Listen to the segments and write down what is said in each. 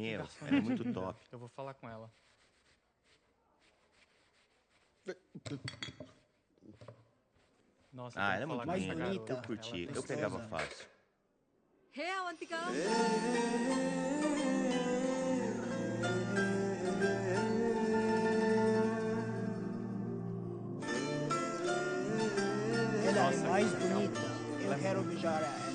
Meu, ela é muito top. Eu vou falar com ela. Nossa, Ela é eu muito vou falar com essa linda. bonita. garota. Eu curti. Ela Eu pegava gostosa. fácil. Real, antigão. Ela Nossa, é mais que legal. bonita. Ela Eu é quero muito beijar ela.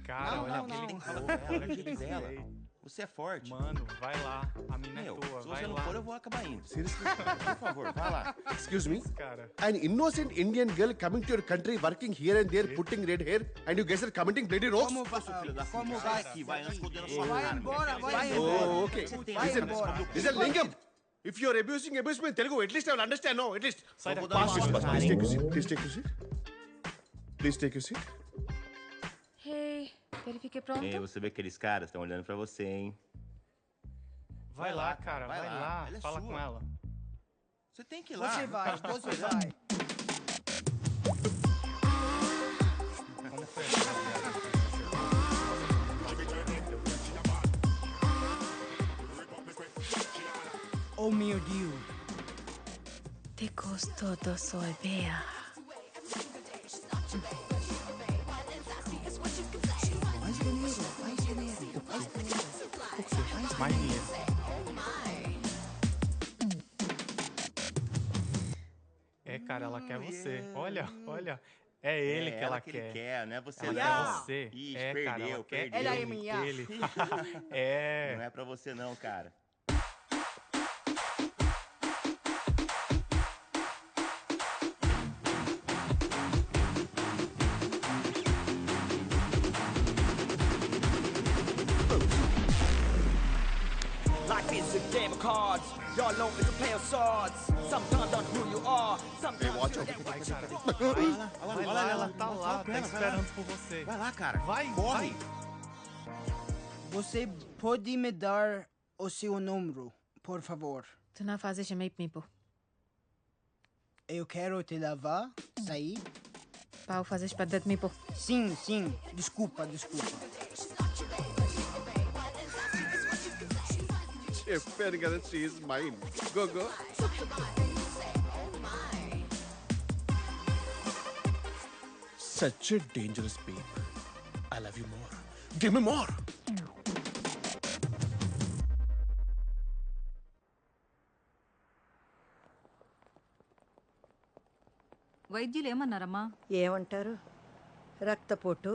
Cara, Não, olha não, aquele não. corpo, Fala com ela olha do aquele jeito dela. peito. Você é forte. Mano, vai lá. A mina é Meu, tua, se vai você não lá. for, eu vou acabar indo. Seriously? Por favor, vai lá. Excuse me? Cara, An innocent Indian girl coming to your country, working here and there, putting red hair, and you guys are commenting bloody rocks? Como vai? Filho da Como puta, vai? sai aqui, vai antes que eu dê na sua Vai cara. embora, vai Oh, embora. okay. Vai Listen, embora. listen, Lingam. If you're abuse me in Telugu, at least I will understand, no? At least. sai daqui. dar uma Please take your seat. Please take your seat. Please take your seat. Hey, verifiquei pronto. Ei, você vê que aqueles caras estão olhando pra você, hein? Vai lá, cara, vai lá. Ela é Fala sua. com ela. Você tem que ir lá. Você vai, você vai. Como foi essa viagem? Oh meu Deus. Te gostou do sorvete? Mais dinheiro, mais dinheiro, mais dinheiro. Mais dinheiro. É, cara, ela quer você. Olha, olha. É ele que ela ele quer. quer, não é você Ela não. quer você. Ixi, É, perdeu, cara, ela quer perdeu. Ela é ele, minha. ele. É. Não é pra você não, cara. Life is a game of cards. Y'all know it's a play of swords. Sometimes on who you are. Sometimes watch you out. get Vai, what you cara. Vai Vai lá, ela tá lá, tá esperando por você. Vai lá, cara. Vai, Corre. vai. Você pode me dar o seu número, por favor? Tu não fazes meio mipo. Eu quero te levar, sair. Pau, fazes para de mipo. Sim, sim. Desculpa, desculpa. చెప్పాను కదా, she is mine. Go, go. Such a dangerous babe. I love you more. Give me more. వైద్యులు ఏమన్నారమ్మా? ఏమంటారు? రక్తపోటు,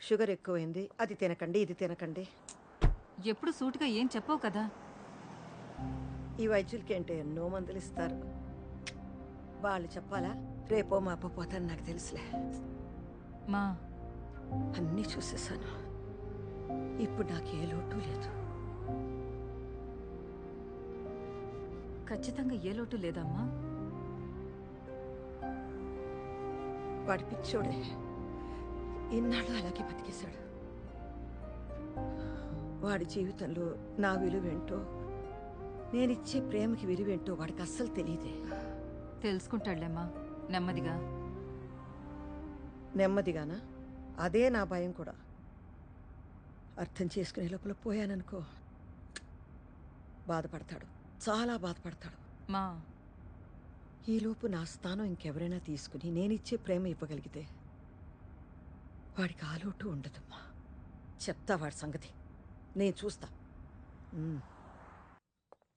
sugar ఎక్కువైంది, అది తినకండి, ఇది తినకండి. ఎప్పుడు సూటిగా ఏం చెప్పవు కదా. ఈ వైద్యులకి ఏంటో ఎన్నో మందులు ఇస్తారు. వాళ్ళు చెప్పాలా? రేపో మాపో పోతాను, నాకు తెలుసులే. మా అన్నీ చూసేసాను. ఇప్పుడు నాకు ఏ లోటు లేదు. ఖచ్చితంగా ఏ లోటు లేదమ్మా. వాడి పిచ్చోడే ఇన్నాళ్ళు అలాగే బతికేశాడు. వాడి జీవితంలో నా విలువేంటో, నేనిచ్చే ప్రేమకి విలువేంటో వాడికి అస్సలు తెలియదే. తెలుసుకుంటాడులేమ్మా నెమ్మదిగా. నెమ్మదిగానా? అదే నా భయం కూడా. అర్థం చేసుకునే లోపల పోయాననుకో, బాధపడతాడు, చాలా బాధపడతాడు. మా ఈలోపు నా స్థానం ఇంకెవరైనా తీసుకుని నేనిచ్చే ప్రేమ ఇవ్వగలిగితే వాడికి ఆలోటు ఉండదమ్మా. చెప్తా వాడి సంగతి, నేను చూస్తా.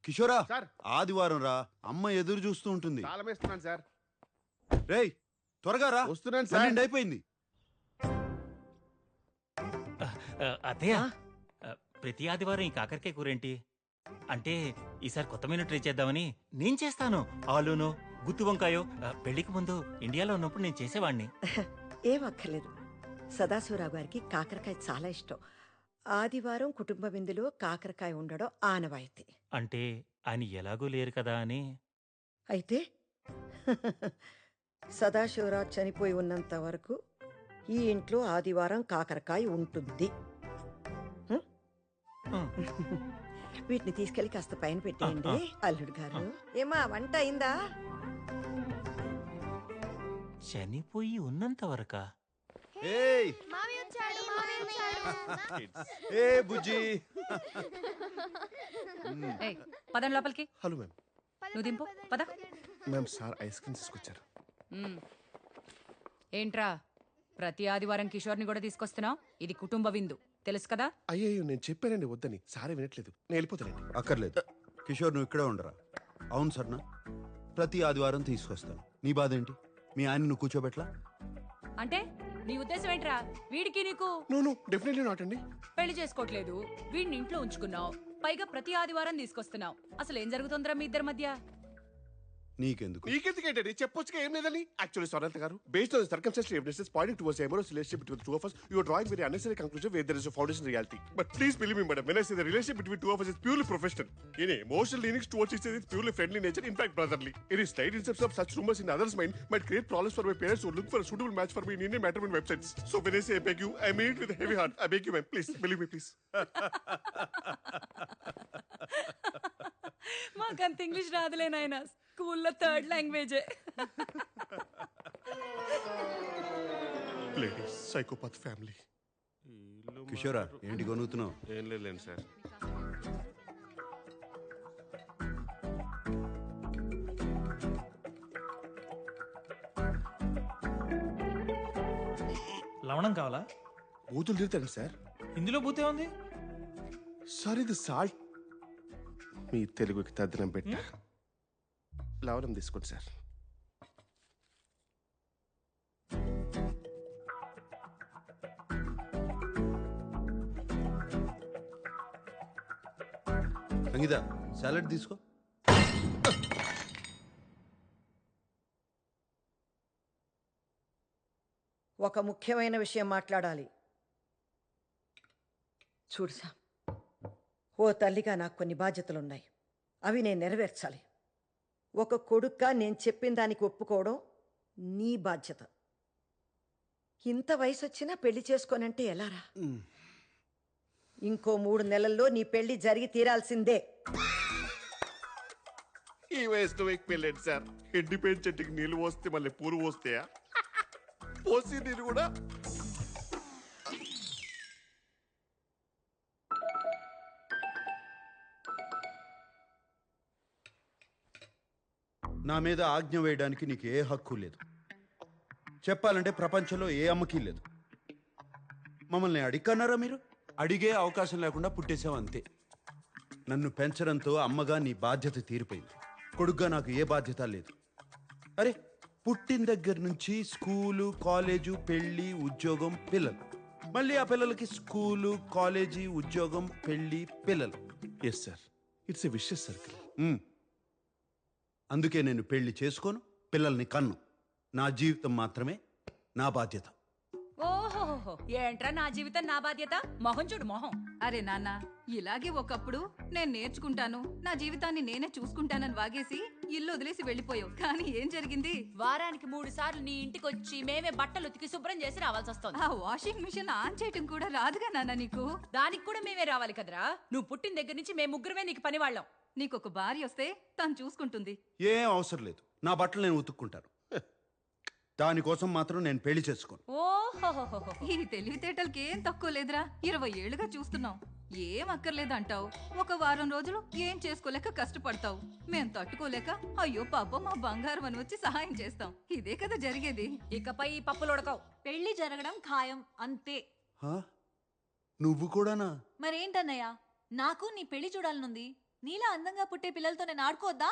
కిషోరా, సార్. ఆదివారం రా, అమ్మ ఎదురు చూస్తూ ఉంటుంది. తాళం వేస్తున్నాను సార్. రేయ్, త్వరగా రా, వస్తున్నాను సార్. 12 అయిపోయింది. అదే ప్రతి ఆదివారం ఈ కాకరకాయ కూరేంటి అంటే ఈసారి కొత్త మెనూ ట్రై చేద్దామని నేను చేస్తాను. ఆలూను గుత్తి వంకాయో పెళ్లికి ముందు ఇండియాలో ఉన్నప్పుడు నేను చేసేవాడిని. ఏం అక్కర్లేదు. సదాశివరావు గారికి కాకరకాయ చాలా ఇష్టం. ఆదివారం కుటుంబ విందులో కాకరకాయ ఉండడం ఆనవాయితీ. అంటే ఆయన ఎలాగూ లేరు కదా అని. అయితే సదాశివరావు చనిపోయి ఉన్నంత వరకు ఈ ఇంట్లో ఆదివారం కాకరకాయ ఉంటుంది. వీటిని తీసుకెళ్లి కాస్త పైన పెట్టేయండి అల్లుడు గారు. ఏమా వంట అయిందా? చనిపోయి ఉన్నంత వరకా? ఏయ్ ఏ బుజ్జి ఏయ్, పదండి లోపలికి. Hello ma'am. నువ్వు దింపు పద. మ్యామ్ సార్ ఐస్ క్రీమ్ తీసుకొచ్చారు. ఏంట్రా ప్రతి ఆదివారం కిషోర్ని కూడా తీసుకొస్తున్నావు? ఇది కుటుంబ విందు తెలుసు కదా. అయ్యో నేను చెప్పానండి వద్దని, సారే వినట్లేదు. నేను వెళ్ళిపోతానండి. అక్కర్లేదు కిషోర్, నువ్వు ఇక్కడే ఉండరా. అవును సర్నా, ప్రతి ఆదివారం తీసుకొస్తాను. నీ బాధ ఏంటి? మీ ఆయన నువ్వు కూర్చోబెట్లా? అంటే నీ ఉద్దేశం ఏంట్రా? వీడికి నీకు నో డెఫినెట్లీ నాట్ అండి. పెళ్లి చేసుకోవట్లేదు, వీడిని ఇంట్లో ఉంచుకున్నావు, పైగా ప్రతి ఆదివారం తీసుకొస్తున్నావు. అసలు ఏం జరుగుతుందిరా మీ ఇద్దరి మధ్య? నీకెందుకు? నీకెందుకేంటండి? చెప్పొచ్చుగా ఏం లేదని. యాక్చువల్లీ సొరంత గారు, based on circumstantial evidences Poynting towards amorous relationship between the two of us, you are drawing very unnecessary conclusion where there is a foundation reality. But please believe me, madam, when I say the relationship between two of us is purely professional. Any emotional leanings towards each other is purely friendly nature, in fact brotherly. Any slight inception of such rumors in others' mind might create problems for my parents who look for a suitable match for me in Indian matrimony websites. So when I say I beg you, I mean it with a heavy heart. I beg you, ma'am, please believe me, please. మాకంత English రాదులే నాయన, స్కూల్లో third లాంగ్వేజే. Ladies, psychopath family. కిషోరా, ఏంటి కొనుగుతున్నావు? ఏం లేదు sir. లవణం కావాలా? బూతులు తిరుగుతాను సార్. ఇందులో బూతే ఉంది సార్, ఇది సాల్ట్. మీ తెలుగుకి తద్దనం పెట్ట లవణం తీసుకోండి సార్. సంగీత, సాలడ్ తీసుకో. ఒక ముఖ్యమైన విషయం మాట్లాడాలి. చూడుసా, ఓ తల్లిగా నాకు కొన్ని బాధ్యతలున్నాయి. అవి నేను నెరవేర్చాలి. ఒక కొడుక్గా నేను చెప్పిన దానికి ఒప్పుకోవడం నీ బాధ్యత. ఇంత వయసు వచ్చినా పెళ్లి చేసుకోనంటే ఎలారా? ఇంకో 3 నెలల్లో నీ పెళ్లి జరిగి తీరాల్సిందే. ఈ వయసులో మీకు పెళ్ళండి సార్. ఎండిపోయిన చెట్టుకి నీళ్ళు పోస్తే మళ్ళీ పూలు పోస్తాయా? పోసి నీరు కూడా. నా మీద ఆజ్ఞ వేయడానికి నీకు ఏ హక్కు లేదు. చెప్పాలంటే ప్రపంచంలో ఏ అమ్మకి లేదు. మమ్మల్ని అడిగన్నారా మీరు? అడిగే అవకాశం లేకుండా పుట్టేశావు అంతే. నన్ను పెంచడంతో అమ్మగా నీ బాధ్యత తీరిపోయింది. కొడుగ్గా నాకు ఏ బాధ్యత లేదు. అరే, పుట్టిన దగ్గర నుంచి స్కూలు, కాలేజు, పెళ్ళి, ఉద్యోగం, పిల్లలు. మళ్ళీ ఆ పిల్లలకి స్కూలు, కాలేజీ, ఉద్యోగం, పెళ్ళి, పిల్లలు. Yes sir, it's a vicious circle. అందుకే నేను పెళ్లి చేసుకోను, పిల్లల్ని కన్ను. నా జీవితం మాత్రమే నా బాధ్యత. ఓహోహో, ఏంట్రా నా జీవితం నా బాధ్యత? మొహం చూడు మొహం. అరే నాన్న, ఇలాగే ఒకప్పుడు నేను నేర్చుకుంటాను, నా జీవితాన్ని నేనే చూసుకుంటానని వాగేసి ఇల్లు వదిలేసి వెళ్ళిపోయావు. కానీ ఏం జరిగింది? వారానికి 3 సార్లు నీ ఇంటికి వచ్చి మేమే బట్టలు ఉతికి శుభ్రం చేసి రావాల్సి వస్తుంది. ఆ వాషింగ్ మిషన్ ఆన్ చేయటం కూడా రాదుగా నాన్న నీకు. దానికి కూడా మేమే రావాలి కదరా. నువ్వు పుట్టిన దగ్గర నుంచి మేము ముగ్గురమే నీకు పని వాళ్ళం. నీకొక భార్య వస్తే తను చూసుకుంటుంది. ఏం అవసరం లేదు, నా బట్టలు నేను ఉతుక్కుంటాను. దానికోసం మాత్రం నేను పెళ్లి చేసుకోను. ఓహోహోహో, ఈ తెలివితేటలకి ఏం తక్కువ లేదురా. 20 ఏళ్లుగా చూస్తున్నావు, ఏం అక్కర్లేదంటావు. ఒక వారం రోజులు ఏం చేసుకోలేక కష్టపడతావు. మేం తట్టుకోలేక అయ్యో పాప మా బంగారం అని వచ్చి సహాయం చేస్తాం. ఇదే కదా జరిగేది. ఇకపై ఈ పప్పులు ఉడకవు. పెళ్లి జరగడం ఖాయం అంతే. నువ్వు కూడానా? మరేంటన్నయ్య, నాకు నీ పెళ్లి చూడాలనుంది. నీలా అందంగా పుట్టే పిల్లలతో నేను ఆడుకోవద్దా?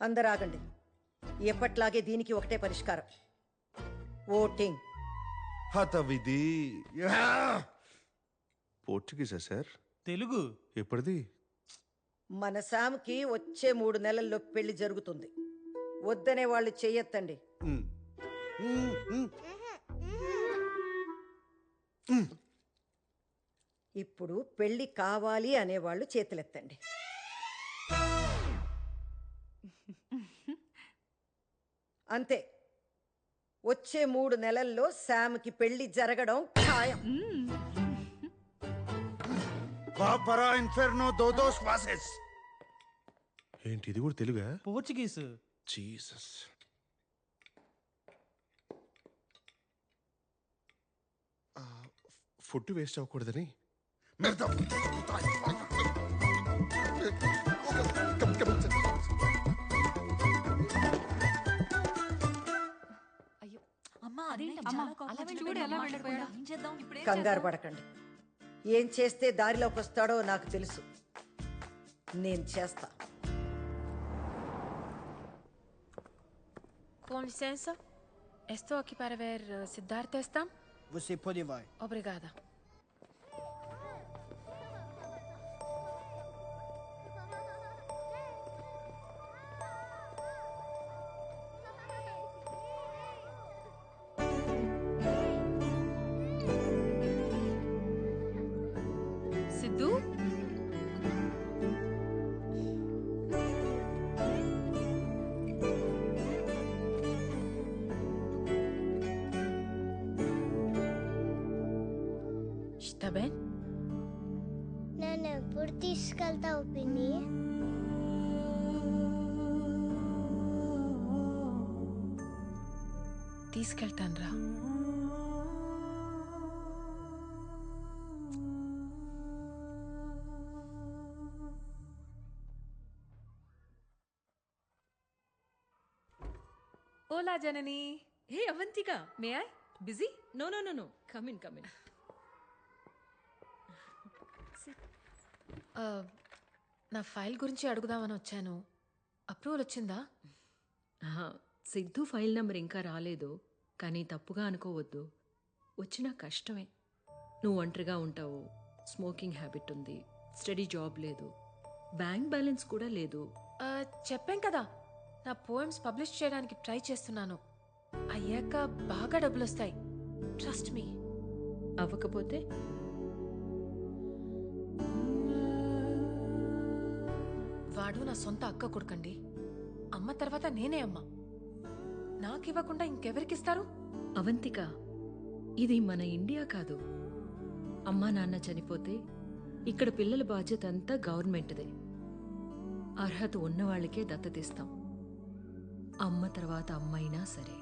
అందరూ ఆగండి. ఎప్పట్లాగే దీనికి ఒకటే పరిష్కారం, ఓటింగ్. హతవిధి. పోర్చుగీసా సార్? తెలుగు. ఎప్పటిది? మన శామ్కి వచ్చే 3 నెలల్లో పెళ్లి జరుగుతుంది. వద్దనే వాళ్ళు చెయ్యొద్దండి. ఇప్పుడు పెళ్లి కావాలి అనేవాళ్ళు చేతులెత్తండి. అంతే, వచ్చే 3 నెలల్లో శామ్కి పెళ్లి జరగడం ఖాయం. ఏంటి ఇది కూడా తెలుగా? పోర్చుగీస్. జీసస్. ఫుడ్ వేస్ట్ అవ్వకూడదని అమ్మా చూడు ఎలా వెళ్ళిపోయాడు. ఏం చేద్దాం ఇప్పుడు? కంగారు పడకండి. ఏం చేస్తే దారిలోకి వస్తాడో నాకు తెలుసు. నేను చేస్తా. Com licença. Estou aqui para ver Siddhartha Estam. Você pode vai. Obrigada. Sidhu? Está bem? నన్ను ఎప్పుడు తీసుకెళ్తావు పిన్ని? తీసుకెళ్తాన్రా. Hola, Janani. Hey, Avantika. May I? Busy? No. Come in. నా ఫైల్ గురించి అడుగుదామని వచ్చాను. అప్రూవల్ వచ్చిందా? సిద్ధు ఫైల్ నెంబర్ ఇంకా రాలేదు, కానీ తప్పుగా అనుకోవద్దు. వచ్చినా కష్టమే. నువ్వు ఒంటరిగా ఉంటావు, స్మోకింగ్ హ్యాబిట్ ఉంది, స్టడీ జాబ్ లేదు, బ్యాంక్ బ్యాలెన్స్ కూడా లేదు. చెప్పాం కదా, నా పోయమ్స్ పబ్లిష్ చేయడానికి ట్రై చేస్తున్నాను. అయ్యాక బాగా డబ్బులు వస్తాయి. Trust me. అవ్వకపోతే వాడు నా సొంత అక్క కొడుకండి. అమ్మ తర్వాత నేనే అమ్మ. నాకివ్వకుండా ఇంకెవరికిస్తారు? అవంతిక, ఇది మన ఇండియా కాదు. అమ్మా నాన్న చనిపోతే ఇక్కడ పిల్లల బాధ్యత అంతా గవర్నమెంట్దే. అర్హత ఉన్నవాళ్లకే దత్తతిస్తాం. అమ్మ తర్వాత అమ్మైనా సరే.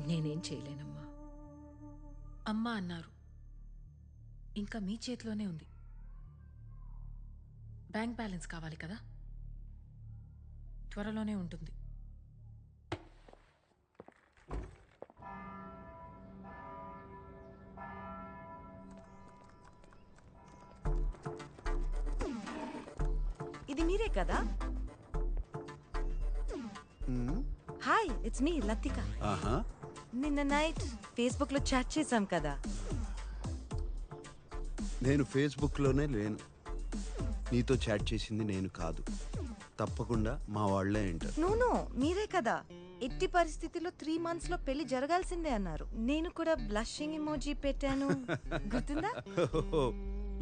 నేనేం చేయలేనమ్మా. అమ్మ అన్నారు, ఇంకా మీ చేతిలోనే ఉంది. బ్యాంక్ బ్యాలెన్స్ కావాలి కదా, త్వరలోనే ఉంటుంది. ఇది మీరే కదా? Hi, it's me Latika. నిన్న నైట్ ఫేస్బుక్ లో చాట్ చేశాం కదా. నేను ఫేస్బుక్లోనే లేను. నీతో చాట్ చేసింది నేను కాదు. తప్పకుండా మా వాళ్లే ఏంటారు. నో, మీరే కదా ఎట్టి పరిస్థితిలో 3 months లో పెళ్లి జరగాల్సిందే అన్నారు. నేను కూడా బ్లషింగ్ ఎమోజీ పెట్టాను, గుర్తుందా?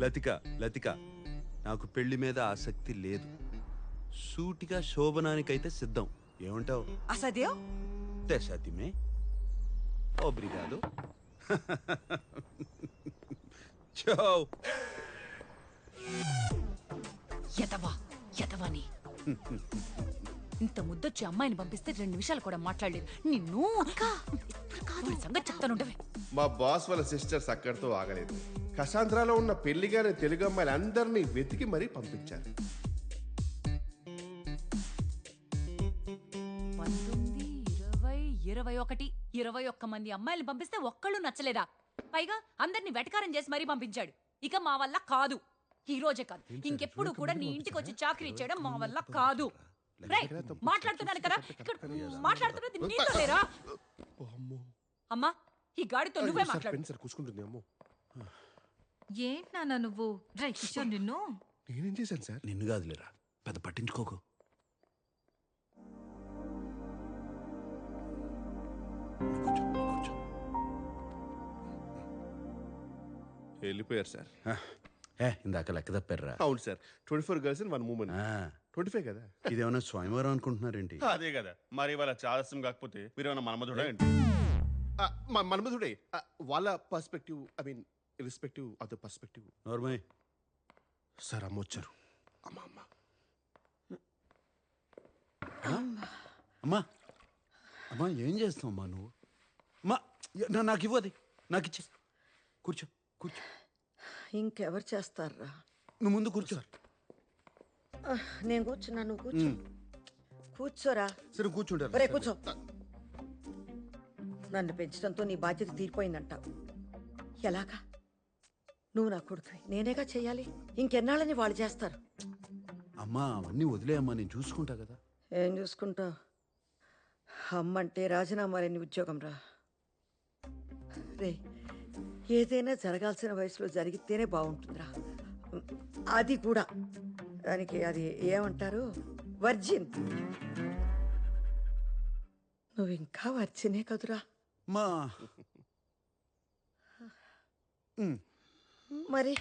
లతిక, నాకు పెళ్లి మీద ఆసక్తి లేదు. సూటిగా శోభనానికైతే సిద్ధం. ఏమంటావు? అసద్యో తెసాతిమే ఓబ్రిగాదో. చో యతవాని. ఇంత ముద్దొచ్చి అమ్మాయిని పంపిస్తే 2 నిమిషాలు కూడా మాట్లాడలేదు. నిన్ను సంగతి చెప్తానుండవే. మా బాస్ వాళ్ళ సిస్టర్స్ అక్కడితో ఆగలేదు. కసాంధ్రాలో ఉన్న పెళ్లిగానే తెలుగు అమ్మాయిలు అందరినీ వెతికి మరీ పంపించారు. 19, 20, 21 మంది అమ్మాయిలు పంపిస్తే ఒక్కళ్ళు నచ్చలేదా? పైగా అందరినీ వెటకారం చేసి మరీ పంపించాడు. ఇక మా వల్ల కాదు. ఈ రోజే కాదు, ఇంకెప్పుడు కూడా నీ ఇంటికి వచ్చి చాకరీ చేయడం మా వల్ల కాదు. మాట్లాడుతున్నాను కదా, మాట్లాడుతున్నది నీతో లేరా? అమ్మా, ఈ గాడితో నువ్వే మాట్లాడు. ఏంటి నాన్న నువ్వు? డ్రై కిషోర్, నిన్ను నేనేం చేశాను సార్? నిన్ను కాదులేరా, పెద్ద పట్టించుకోకు. వెళ్ళిపోయారు సార్. ఇందాక లెక్క తప్పారా? అవును సార్, 24 girls and 1 woman. 25 కదా. ఇదేమన్నా స్వయంవరం అనుకుంటున్నారేంటి? అదే కదా, మరి వాళ్ళ చాదస్యం కాకపోతే మీరేమన్నా మనమధుడా ఏంటి? మనమధుడే. వాళ్ళ perspective, I mean irrespective of the perspective. Normal sir, అమ్మ వచ్చారు. అమ్మా ఏం చేస్తావు అమ్మా నువ్వు? అమ్మా నాకు ఇవ్వది, నాకు ఇచ్చి కూర్చో కూర్చో. ఇంకెవరు చేస్తారా? నువ్వు ముందు కూర్చో. నేను కూర్చున్నా, నువ్వు కూర్చో. కూర్చోరా. సరే కూర్చుంటారు. ఒరే కూర్చో. నన్ను పెంచడంతో నీ బాధ్యత తీరిపోయిందంటావు. ఎలాగా? నువ్వు నా కొడుకువి, నేనేగా చెయ్యాలి. ఇంకెన్నాళ్ళని వాళ్ళు చేస్తారు. అమ్మా అవన్నీ వదిలేయమ్మా, నేను చూసుకుంటా కదా. ఏం చూసుకుంటావు? అమ్మంటే రాజీనామా లేని ఉద్యోగం రా. రే, ఏదైనా జరగాల్సిన వయసులో జరిగితేనే బాగుంటుందిరా. అది కూడా దానికి అది ఏమంటారు, వర్జిన్. నువ్వు ఇంకా వర్జినే కదురా. మా మరి